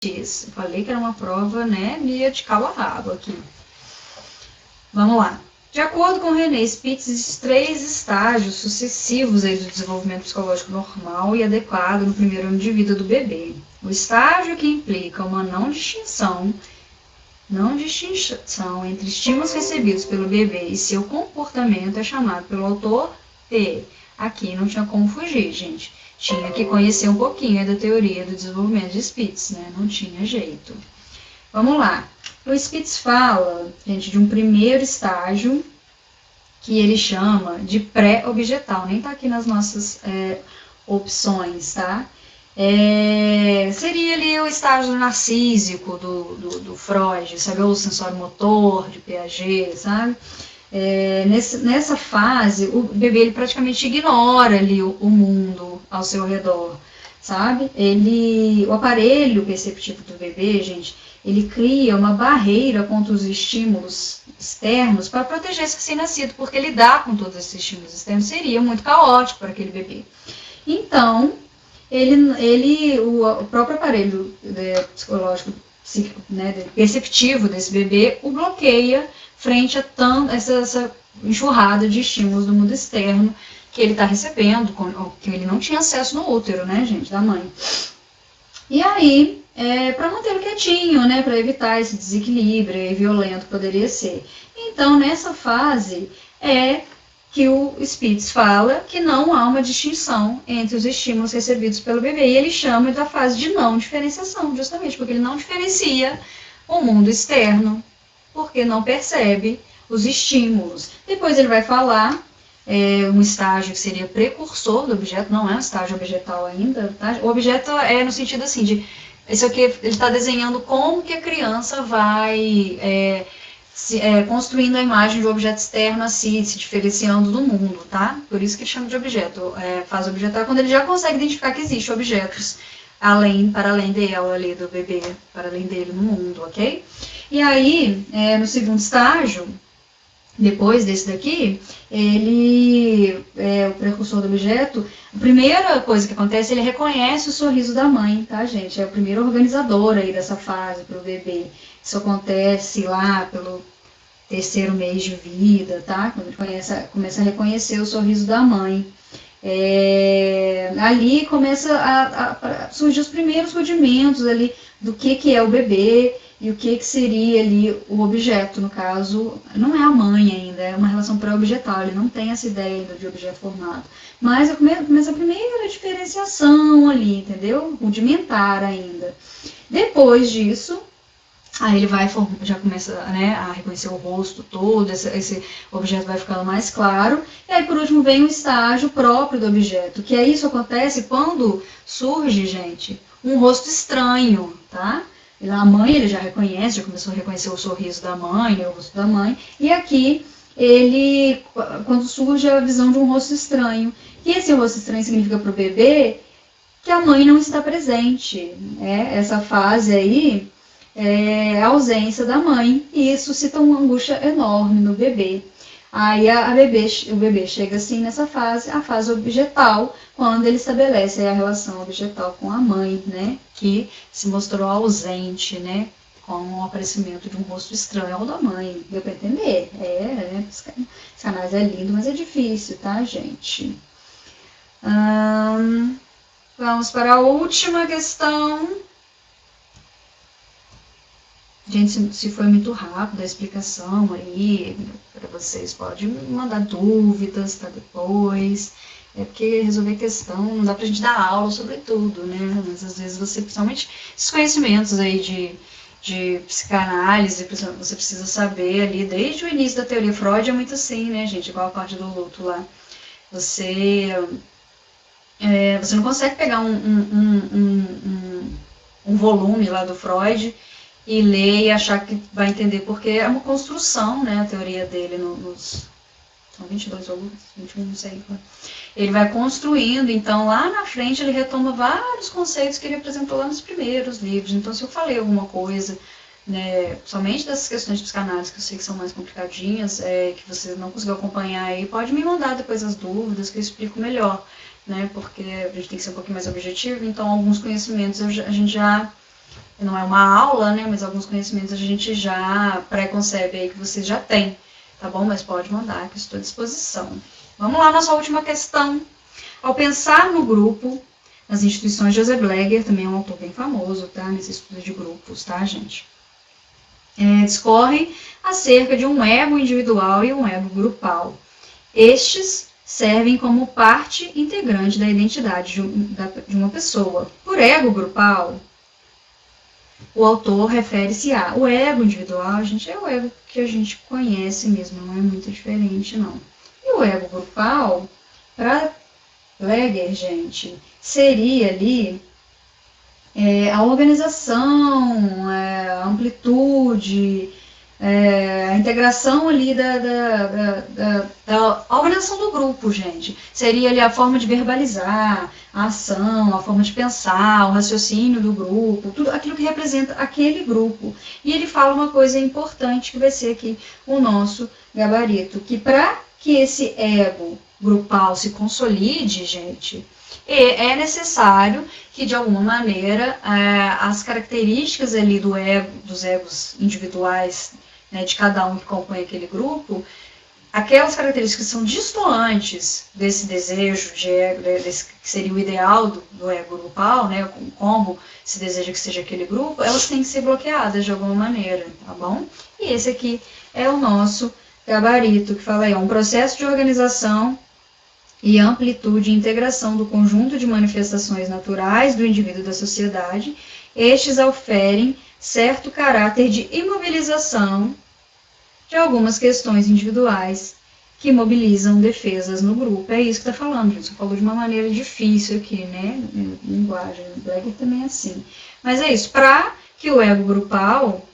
Eu falei que era uma prova, né, meio de cabo a rabo aqui. Vamos lá. De acordo com René Spitz, existem 3 estágios sucessivos aí do desenvolvimento psicológico normal e adequado no primeiro ano de vida do bebê. O estágio que implica uma não distinção entre estímulos recebidos pelo bebê e seu comportamento é chamado pelo autor de... Aqui não tinha como fugir, gente. Tinha que conhecer um pouquinho da teoria do desenvolvimento de Spitz, né? Não tinha jeito. Vamos lá. O Spitz fala, gente, de um primeiro estágio que ele chama de pré-objetal. Nem tá aqui nas nossas opções, tá? Seria ali o estágio narcísico do Freud, sabe? O sensório motor de Piaget, sabe? Nessa fase, o bebê ele praticamente ignora ali o mundo ao seu redor, sabe? O aparelho perceptivo do bebê, gente, ele cria uma barreira contra os estímulos externos para proteger esse recém-nascido, porque lidar com todos esses estímulos externos seria muito caótico para aquele bebê. Então, o próprio aparelho psicológico, psíquico, né, perceptivo desse bebê, o bloqueia frente a essa enxurrada de estímulos do mundo externo que ele está recebendo, que ele não tinha acesso no útero, né, gente, da mãe. E aí, para mantê-lo quietinho, né, para evitar esse desequilíbrio violento que poderia ser. Então, nessa fase, que o Spitz fala que não há uma distinção entre os estímulos recebidos pelo bebê, e ele chama da fase de não diferenciação, justamente porque ele não diferencia o mundo externo, porque não percebe os estímulos. Depois ele vai falar um estágio que seria precursor do objeto, não é um estágio objetal ainda, tá? O objeto é no sentido assim de, isso aqui ele está desenhando como que a criança vai construindo a imagem de um objeto externo assim, se diferenciando do mundo, tá? Por isso que ele chama de objeto. Fase objetal é quando ele já consegue identificar que existem objetos para além dela ali, do bebê, para além dele no mundo, ok? E aí, no segundo estágio, depois desse daqui, o precursor do objeto, a primeira coisa que acontece, ele reconhece o sorriso da mãe, tá, gente? É o primeiro organizador aí dessa fase para o bebê. Isso acontece lá pelo 3º mês de vida, tá? Quando ele começa a reconhecer o sorriso da mãe. Ali começa a surgir os primeiros rudimentos ali do que é o bebê e o que seria ali o objeto. No caso, não é a mãe ainda, é uma relação pré-objetal, ele não tem essa ideia ainda de objeto formado. Mas começa a primeira diferenciação ali, entendeu? Rudimentar ainda. Depois disso, aí ele já começa, né, a reconhecer o rosto todo, esse objeto vai ficando mais claro. E aí, por último, vem o estágio próprio do objeto, que isso acontece quando surge, gente, um rosto estranho, tá? A mãe, ele já reconhece, já começou a reconhecer o sorriso da mãe, né, o rosto da mãe. E aqui, quando surge a visão de um rosto estranho. E esse rosto estranho significa para o bebê que a mãe não está presente. Essa fase aí a ausência da mãe, e isso suscita uma angústia enorme no bebê. Aí o bebê chega assim nessa fase, a fase objetal, quando ele estabelece a relação objetal com a mãe, né, que se mostrou ausente, né, com o aparecimento de um rosto estranho ao da mãe. Deu para entender? Psicanálise é lindo, mas é difícil, tá, gente? Vamos para a última questão. Gente, se foi muito rápido a explicação aí, para vocês, pode me mandar dúvidas, tá, depois. Porque resolver questão, não dá pra gente dar aula sobre tudo, né? Mas às vezes você, principalmente esses conhecimentos aí de psicanálise, você precisa saber ali, desde o início da teoria. Freud é muito assim, né, gente? Igual a parte do luto lá. Você não consegue pegar um volume lá do Freud e ler e achar que vai entender, porque é uma construção, né, a teoria dele são 22 volumes, 21, não sei. Ele vai construindo, então lá na frente ele retoma vários conceitos que ele apresentou lá nos primeiros livros. Então se eu falei alguma coisa, né, somente dessas questões de psicanálise, que eu sei que são mais complicadinhas, que você não conseguiu acompanhar aí, pode me mandar depois as dúvidas que eu explico melhor, né, porque a gente tem que ser um pouquinho mais objetivo, então alguns conhecimentos a gente já não é uma aula, né, mas alguns conhecimentos a gente já preconcebe aí que vocês já têm, tá bom? Mas pode mandar, que estou à disposição. Vamos lá, nossa última questão. Ao pensar no grupo, nas instituições, Joseph Bleger também é um autor bem famoso, tá? Nesse estudo de grupos, tá, gente? Discorre acerca de um ego individual e um ego grupal. Estes servem como parte integrante da identidade de uma pessoa. Por ego grupal, o autor refere-se a o ego individual, gente, é o ego que a gente conhece mesmo, não é muito diferente, não. E o ego grupal, para Bleger, gente, seria ali a organização, a amplitude, a integração ali da organização do grupo, gente. Seria ali a forma de verbalizar, a ação, a forma de pensar, o raciocínio do grupo, tudo aquilo que representa aquele grupo. E ele fala uma coisa importante que vai ser aqui o nosso gabarito, que para que esse ego grupal se consolide, gente, é necessário que, de alguma maneira, as características ali dos egos individuais, né, de cada um que compõe aquele grupo, aquelas características que são distantes desse desejo de ego, desse que seria o ideal do ego grupal, né, como se deseja que seja aquele grupo, elas têm que ser bloqueadas de alguma maneira, tá bom? E esse aqui é o nosso gabarito, que fala aí, um processo de organização e amplitude e integração do conjunto de manifestações naturais do indivíduo e da sociedade, estes oferem certo caráter de imobilização de algumas questões individuais que mobilizam defesas no grupo. É isso que está falando, gente. Você falou de uma maneira difícil aqui, né? Linguagem, o Bleger também é assim. Mas é isso, para que o ego grupal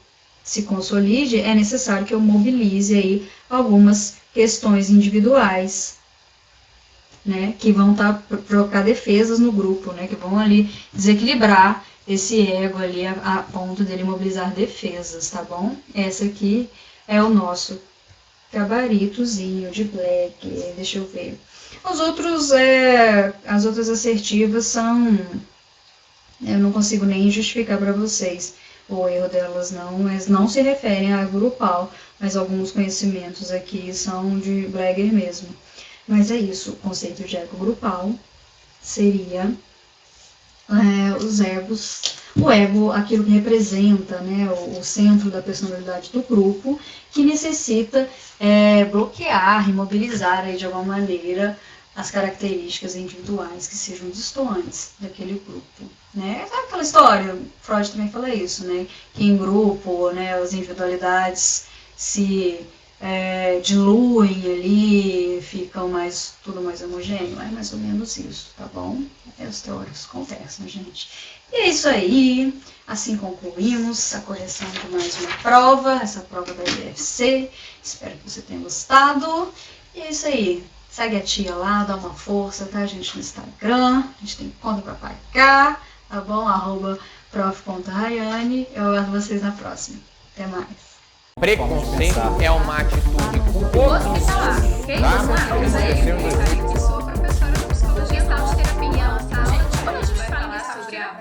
se consolide, é necessário que eu mobilize aí algumas questões individuais, né, que vão provocar defesas no grupo, né, que vão ali desequilibrar esse ego ali a ponto dele mobilizar defesas, tá bom? Essa aqui é o nosso gabaritozinho de Bleger. Deixa eu ver. As outras assertivas são... Eu não consigo nem justificar para vocês o erro delas, não. Elas não se referem a grupal, mas alguns conhecimentos aqui são de Bleger mesmo. Mas é isso, o conceito de ego grupal seria os egos, o ego, aquilo que representa, né, o centro da personalidade do grupo, que necessita bloquear, imobilizar aí, de alguma maneira as características individuais que sejam distantes daquele grupo, né? Sabe aquela história, Freud também fala isso, né, que em grupo, né, as individualidades se diluem ali, ficam tudo mais homogêneo, é mais ou menos isso, tá bom? Os teóricos conversam, gente. E é isso aí, assim concluímos a correção de mais uma prova, essa prova da IFC, espero que você tenha gostado, e é isso aí, segue a tia lá, dá uma força, tá, gente, no Instagram, a gente tem conta pra pagar, tá bom? @prof.rayane, eu aguardo vocês na próxima, até mais. Preconceito é uma atitude com Posso me falar, ok? tá? Eu sou professora de psicologia, tal de terapia, tá? Gente, quando a gente fala sobre a